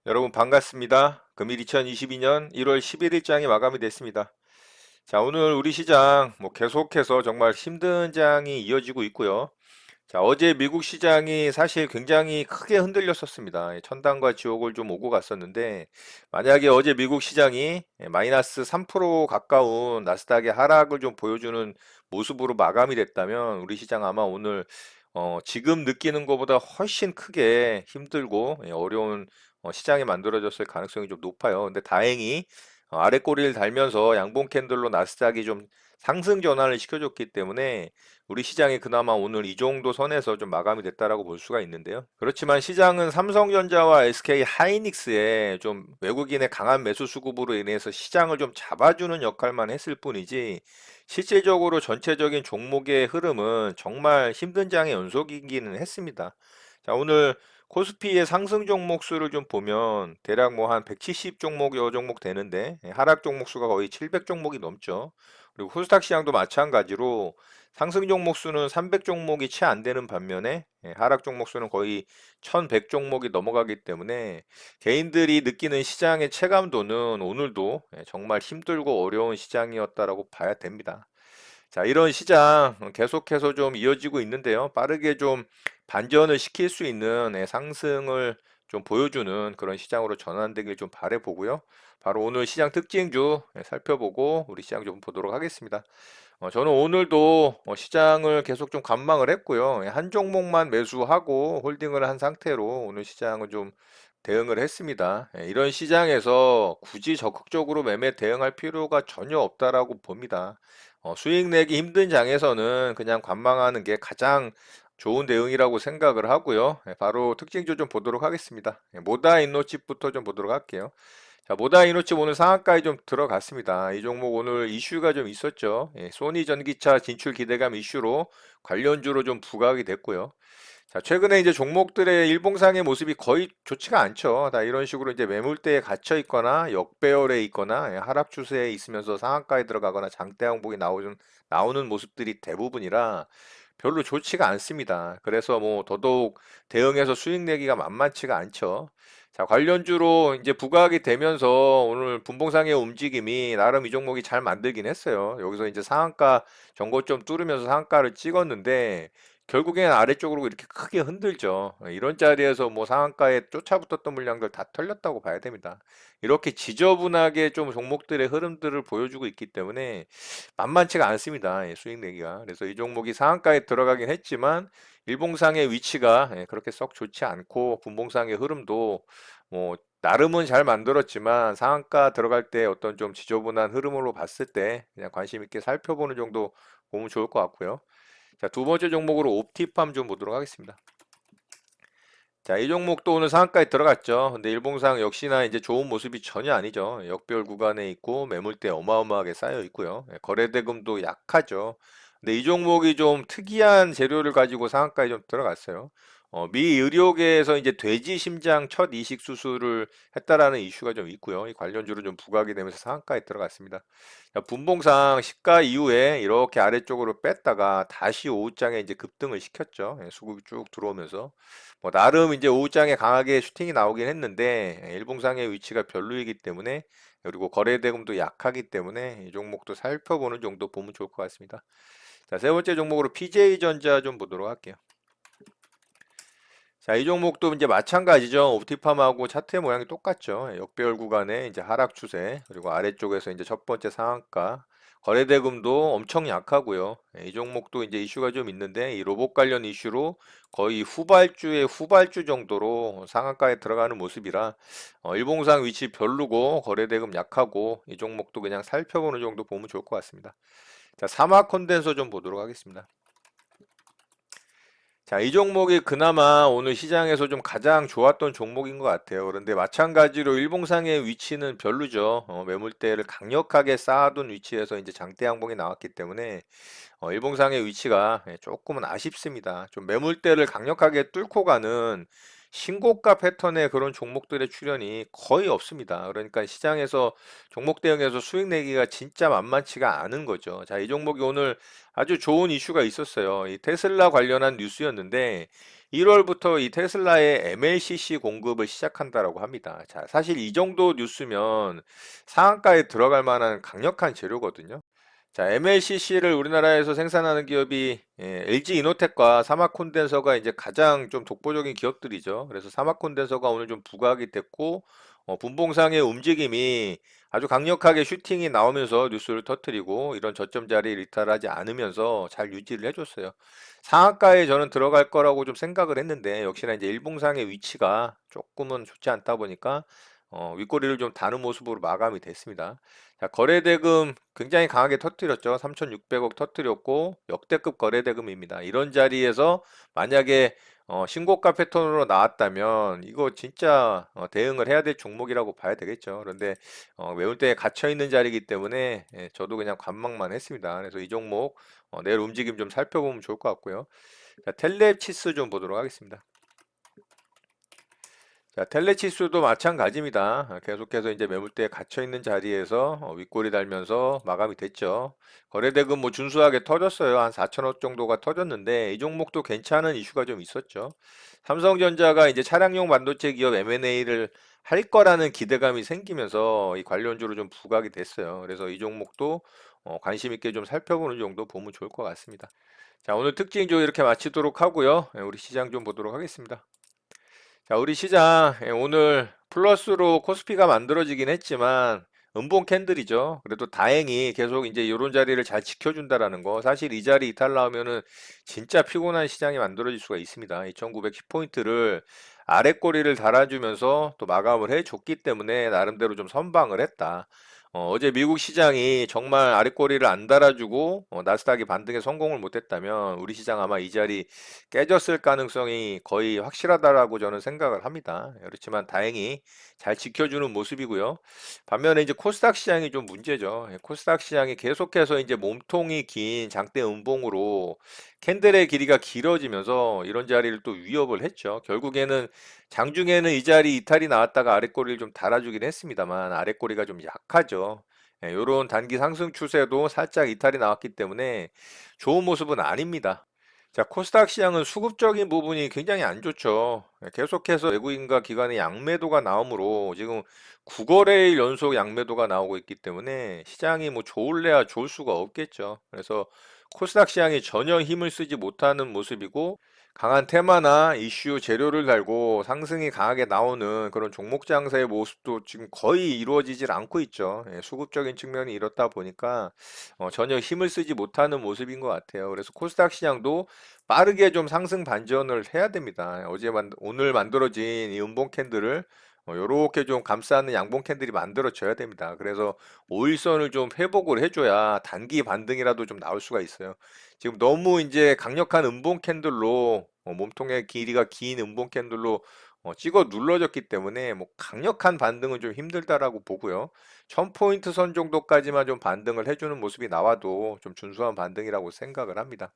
여러분 반갑습니다. 금일 2022년 1월 11일장이 마감이 됐습니다. 자, 오늘 우리 시장 계속해서 정말 힘든 장이 이어지고 있고요. 자, 어제 미국 시장이 사실 굉장히 크게 흔들렸었습니다. 천당과 지옥을 좀 오고 갔었는데, 만약에 어제 미국 시장이 마이너스 3% 가까운 나스닥의 하락을 좀 보여주는 모습으로 마감이 됐다면, 우리 시장 아마 오늘 지금 느끼는 것보다 훨씬 크게 힘들고 어려운 시장이 만들어졌을 가능성이 좀 높아요. 근데 다행히 아래 꼬리를 달면서 양봉 캔들로 나스닥이 좀 상승 전환을 시켜줬기 때문에 우리 시장이 그나마 오늘 이 정도 선에서 좀 마감이 됐다라고 볼 수가 있는데요. 그렇지만 시장은 삼성전자와 SK 하이닉스의 좀 외국인의 강한 매수 수급으로 인해서 시장을 좀 잡아주는 역할만 했을 뿐이지 실질적으로 전체적인 종목의 흐름은 정말 힘든 장의 연속이기는 했습니다. 자, 오늘 코스피의 상승 종목 수를 좀 보면 대략 뭐 한 170 종목 여 종목 되는데 하락 종목 수가 거의 700 종목이 넘죠. 그리고 코스닥 시장도 마찬가지로 상승 종목 수는 300 종목이 채 안 되는 반면에 하락 종목 수는 거의 1100 종목이 넘어가기 때문에 개인들이 느끼는 시장의 체감도는 오늘도 정말 힘들고 어려운 시장이었다라고 봐야 됩니다. 자, 이런 시장 계속해서 좀 이어지고 있는데요. 빠르게 좀 반전을 시킬 수 있는 상승을 좀 보여주는 그런 시장으로 전환되길 좀 바래 보고요. 바로 오늘 시장 특징주 살펴보고 우리 시장 좀 보도록 하겠습니다. 저는 오늘도 시장을 계속 좀 관망을 했고요. 한 종목만 매수하고 홀딩을 한 상태로 오늘 시장을 좀 대응을 했습니다. 이런 시장에서 굳이 적극적으로 매매 대응할 필요가 전혀 없다라고 봅니다. 수익 내기 힘든 장에서는 그냥 관망하는 게 가장 좋은 대응이라고 생각을 하고요. 바로 특징주 좀 보도록 하겠습니다. 모다 인노칩부터 좀 보도록 할게요. 자, 모다 이노칩 오늘 상한가에 좀 들어갔습니다. 이 종목 오늘 이슈가 좀 있었죠. 소니 전기차 진출 기대감 이슈로 관련주로 좀 부각이 됐고요. 자, 최근에 이제 종목들의 일봉상의 모습이 거의 좋지가 않죠. 다 이런 식으로 이제 매물대에 갇혀 있거나 역배열에 있거나 하락 추세에 있으면서 상한가에 들어가거나 장대 항복이 나오는 모습들이 대부분이라 별로 좋지가 않습니다. 그래서 뭐 더더욱 대응해서 수익 내기가 만만치가 않죠. 자, 관련주로 이제 부각이 되면서 오늘 분봉상의 움직임이 나름 이 종목이 잘 만들긴 했어요. 여기서 이제 상한가 전고점 뚫으면서 상한가를 찍었는데 결국에는 아래쪽으로 이렇게 크게 흔들죠. 이런 자리에서 뭐 상한가에 쫓아붙었던 물량들 다 털렸다고 봐야 됩니다. 이렇게 지저분하게 좀 종목들의 흐름들을 보여주고 있기 때문에 만만치가 않습니다. 수익 내기가. 그래서 이 종목이 상한가에 들어가긴 했지만 일봉상의 위치가 그렇게 썩 좋지 않고 분봉상의 흐름도 뭐 나름은 잘 만들었지만 상한가 들어갈 때 어떤 좀 지저분한 흐름으로 봤을 때 그냥 관심 있게 살펴보는 정도 보면 좋을 것 같고요. 자, 두 번째 종목으로 옵티팜 좀 보도록 하겠습니다. 자, 이 종목도 오늘 상한가에 들어갔죠. 근데 일봉상 역시나 이제 좋은 모습이 전혀 아니죠. 역별 구간에 있고 매물대 어마어마하게 쌓여 있고요. 거래대금도 약하죠. 근데 이 종목이 좀 특이한 재료를 가지고 상한가에 좀 들어갔어요. 미 의료계에서 이제 돼지 심장 첫 이식 수술을 했다라는 이슈가 좀 있고요. 이 관련주로 좀 부각이 되면서 상한가에 들어갔습니다. 자, 분봉상 시가 이후에 이렇게 아래쪽으로 뺐다가 다시 오후장에 이제 급등을 시켰죠. 수급이 쭉 들어오면서. 뭐 나름 이제 오후장에 강하게 슈팅이 나오긴 했는데 일봉상의 위치가 별로이기 때문에 그리고 거래대금도 약하기 때문에 이 종목도 살펴보는 정도 보면 좋을 것 같습니다. 자, 세 번째 종목으로 PJ전자 좀 보도록 할게요. 자, 이 종목도 이제 마찬가지죠. 옵티팜하고 차트 모양이 똑같죠. 역배열 구간에 이제 하락 추세, 그리고 아래쪽에서 이제 첫 번째 상한가, 거래대금도 엄청 약하고요. 이 종목도 이제 이슈가 좀 있는데 이 로봇 관련 이슈로 거의 후발주의 후발주 정도로 상한가에 들어가는 모습이라 일봉상 위치 별로고 거래대금 약하고 이 종목도 그냥 살펴보는 정도 보면 좋을 것 같습니다. 자, 사막 컨덴서 좀 보도록 하겠습니다. 자, 이 종목이 그나마 오늘 시장에서 좀 가장 좋았던 종목인 것 같아요. 그런데 마찬가지로 일봉상의 위치는 별로죠. 매물대를 강력하게 쌓아둔 위치에서 이제 장대 양봉이 나왔기 때문에 일봉상의 위치가 조금은 아쉽습니다. 좀 매물대를 강력하게 뚫고 가는 신고가 패턴의 그런 종목들의 출현이 거의 없습니다. 그러니까 시장에서 종목 대응에서 수익 내기가 진짜 만만치가 않은 거죠. 자, 이 종목이 오늘 아주 좋은 이슈가 있었어요. 이 테슬라 관련한 뉴스였는데 1월부터 이 테슬라의 MLCC 공급을 시작한다라고 합니다. 자, 사실 이 정도 뉴스면 상한가에 들어갈 만한 강력한 재료거든요. 자, MLCC를 우리나라에서 생산하는 기업이 LG 이노텍과 사마콘덴서가 이제 가장 좀 독보적인 기업들이죠. 그래서 사마콘덴서가 오늘 좀 부각이 됐고, 분봉상의 움직임이 아주 강력하게 슈팅이 나오면서 뉴스를 터뜨리고 이런 저점 자리를 이탈하지 않으면서 잘 유지를 해줬어요. 상한가에 저는 들어갈 거라고 좀 생각을 했는데 역시나 이제 일봉상의 위치가 조금은 좋지 않다 보니까 윗꼬리를 좀 다는 모습으로 마감이 됐습니다. 자, 거래대금 굉장히 강하게 터뜨렸죠. 3,600억 터뜨렸고 역대급 거래대금입니다. 이런 자리에서 만약에 신고가 패턴으로 나왔다면 이거 진짜 대응을 해야 될 종목이라고 봐야 되겠죠. 그런데 매물대에 갇혀 있는 자리이기 때문에 저도 그냥 관망만 했습니다. 그래서 이 종목 내일 움직임 좀 살펴보면 좋을 것 같고요. 자, 텔레치스 좀 보도록 하겠습니다. 자, 텔레치스도 마찬가지입니다. 계속해서 이제 매물대에 갇혀 있는 자리에서 윗골이 달면서 마감이 됐죠. 거래대금 뭐 준수하게 터졌어요. 한 4천억 정도가 터졌는데 이 종목도 괜찮은 이슈가 좀 있었죠. 삼성전자가 이제 차량용 반도체 기업 M&A를 할 거라는 기대감이 생기면서 이 관련주로 좀 부각이 됐어요. 그래서 이 종목도 관심 있게 좀 살펴보는 정도 보면 좋을 것 같습니다. 자, 오늘 특징조 이렇게 마치도록 하고요. 우리 시장 좀 보도록 하겠습니다. 자, 우리 시장 오늘 플러스로 코스피가 만들어지긴 했지만 음봉 캔들이죠. 그래도 다행히 계속 이제 이런 자리를 잘 지켜준다라는 거. 사실 이 자리 이탈 나오면은 진짜 피곤한 시장이 만들어질 수가 있습니다. 2,910포인트를 아래 꼬리를 달아주면서 또 마감을 해줬기 때문에 나름대로 좀 선방을 했다. 어제 미국 시장이 정말 아래 꼬리를 안 달아주고 나스닥이 반등에 성공을 못했다면 우리 시장 아마 이 자리 깨졌을 가능성이 거의 확실하다라고 저는 생각을 합니다. 그렇지만 다행히 잘 지켜주는 모습이고요. 반면에 이제 코스닥 시장이 좀 문제죠. 코스닥 시장이 계속해서 이제 몸통이 긴 장대 음봉으로 캔들의 길이가 길어지면서 이런 자리를 또 위협을 했죠. 결국에는 장중에는 이 자리 이탈이 나왔다가 아랫꼬리를 좀 달아주긴 했습니다만 아랫꼬리가 좀 약하죠. 이런 단기 상승 추세도 살짝 이탈이 나왔기 때문에 좋은 모습은 아닙니다. 자, 코스닥 시장은 수급적인 부분이 굉장히 안 좋죠. 계속해서 외국인과 기관의 양매도가 나오므로 지금 9거래일 연속 양매도가 나오고 있기 때문에 시장이 뭐 좋을래야 좋을 수가 없겠죠. 그래서 코스닥 시장이 전혀 힘을 쓰지 못하는 모습이고 강한 테마나 이슈 재료를 달고 상승이 강하게 나오는 그런 종목 장세의 모습도 지금 거의 이루어지질 않고 있죠. 수급적인 측면이 이렇다 보니까 전혀 힘을 쓰지 못하는 모습인 것 같아요. 그래서 코스닥 시장도 빠르게 좀 상승 반전을 해야 됩니다. 오늘 만들어진 이 음봉 캔들을 요렇게 좀 감싸는 양봉 캔들이 만들어져야 됩니다. 그래서 5일선을 좀 회복을 해줘야 단기 반등이라도 좀 나올 수가 있어요. 지금 너무 이제 강력한 음봉 캔들로 몸통의 길이가 긴 음봉 캔들로 찍어 눌러졌기 때문에 뭐 강력한 반등은 좀 힘들다라고 보고요. 1000포인트 선 정도까지만 좀 반등을 해주는 모습이 나와도 좀 준수한 반등이라고 생각을 합니다.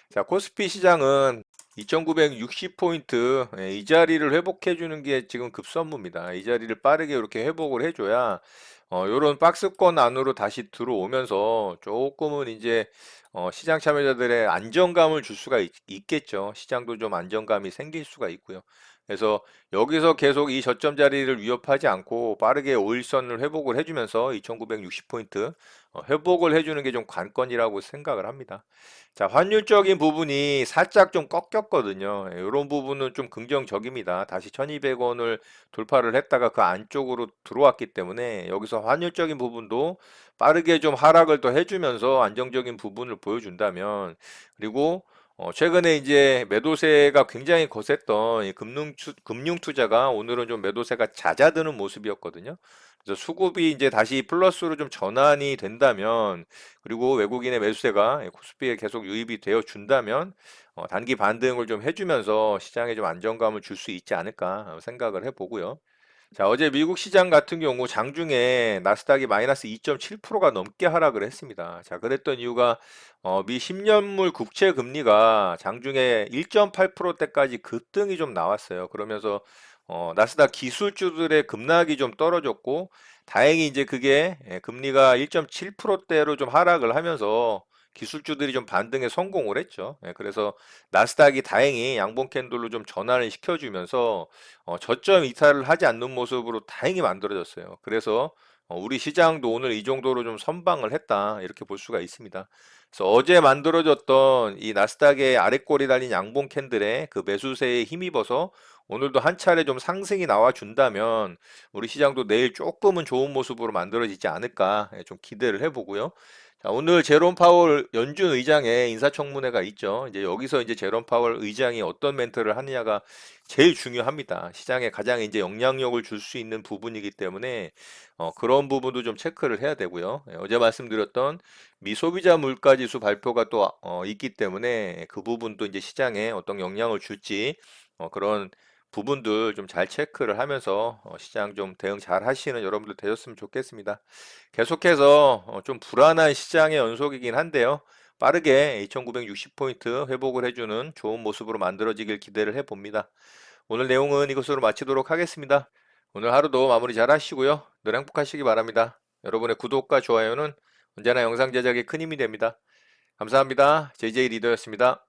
자, 코스피 시장은 2960포인트 이 자리를 회복해 주는 게 지금 급선무입니다. 이 자리를 빠르게 이렇게 회복을 해줘야 요런 박스권 안으로 다시 들어오면서 조금은 이제 시장 참여자들의 안정감을 줄 수가 있겠죠. 시장도 좀 안정감이 생길 수가 있고요. 그래서 여기서 계속 이 저점 자리를 위협하지 않고 빠르게 5일선을 회복을 해주면서 2960포인트 회복을 해주는 게 좀 관건이라고 생각을 합니다. 자, 환율적인 부분이 살짝 좀 꺾였거든요. 이런 부분은 좀 긍정적입니다. 다시 1200원을 돌파를 했다가 그 안쪽으로 들어왔기 때문에 여기서 환율적인 부분도 빠르게 좀 하락을 더 해주면서 안정적인 부분을 보여준다면 그리고 최근에 이제 매도세가 굉장히 거셌던 이 금융 투자가 오늘은 좀 매도세가 잦아드는 모습이었거든요. 그래서 수급이 이제 다시 플러스로 좀 전환이 된다면 그리고 외국인의 매수세가 코스피에 계속 유입이 되어 준다면 단기 반등을 좀 해주면서 시장에 좀 안정감을 줄 수 있지 않을까 생각을 해보고요. 자, 어제 미국 시장 같은 경우 장중에 나스닥이 마이너스 2.7%가 넘게 하락을 했습니다. 자, 그랬던 이유가 미 10년물 국채 금리가 장중에 1.8%대까지 급등이 좀 나왔어요. 그러면서 나스닥 기술주들의 급락이 좀 떨어졌고 다행히 이제 그게 금리가 1.7%대로 좀 하락을 하면서 기술주들이 좀 반등에 성공을 했죠. 예, 그래서 나스닥이 다행히 양봉 캔들로 좀 전환을 시켜주면서 저점 이탈을 하지 않는 모습으로 다행히 만들어졌어요. 그래서 우리 시장도 오늘 이 정도로 좀 선방을 했다 이렇게 볼 수가 있습니다. 그래서 어제 만들어졌던 이 나스닥의 아랫골이 달린 양봉 캔들에 그 매수세에 힘입어서 오늘도 한 차례 좀 상승이 나와 준다면 우리 시장도 내일 조금은 좋은 모습으로 만들어지지 않을까 좀 기대를 해보고요. 자, 오늘 제롬 파월 연준 의장의 인사청문회가 있죠. 이제 여기서 이제 제롬 파월 의장이 어떤 멘트를 하느냐가 제일 중요합니다. 시장에 가장 이제 영향력을 줄 수 있는 부분이기 때문에 그런 부분도 좀 체크를 해야 되고요. 예, 어제 말씀드렸던 미소비자 물가지수 발표가 또 있기 때문에 그 부분도 이제 시장에 어떤 영향을 줄지 그런 부분들 좀 잘 체크를 하면서 시장 좀 대응 잘 하시는 여러분들 되셨으면 좋겠습니다. 계속해서 좀 불안한 시장의 연속이긴 한데요. 빠르게 2960포인트 회복을 해주는 좋은 모습으로 만들어지길 기대를 해봅니다. 오늘 내용은 이것으로 마치도록 하겠습니다. 오늘 하루도 마무리 잘 하시고요. 늘 행복하시기 바랍니다. 여러분의 구독과 좋아요는 언제나 영상 제작에 큰 힘이 됩니다. 감사합니다. JJ 리더였습니다.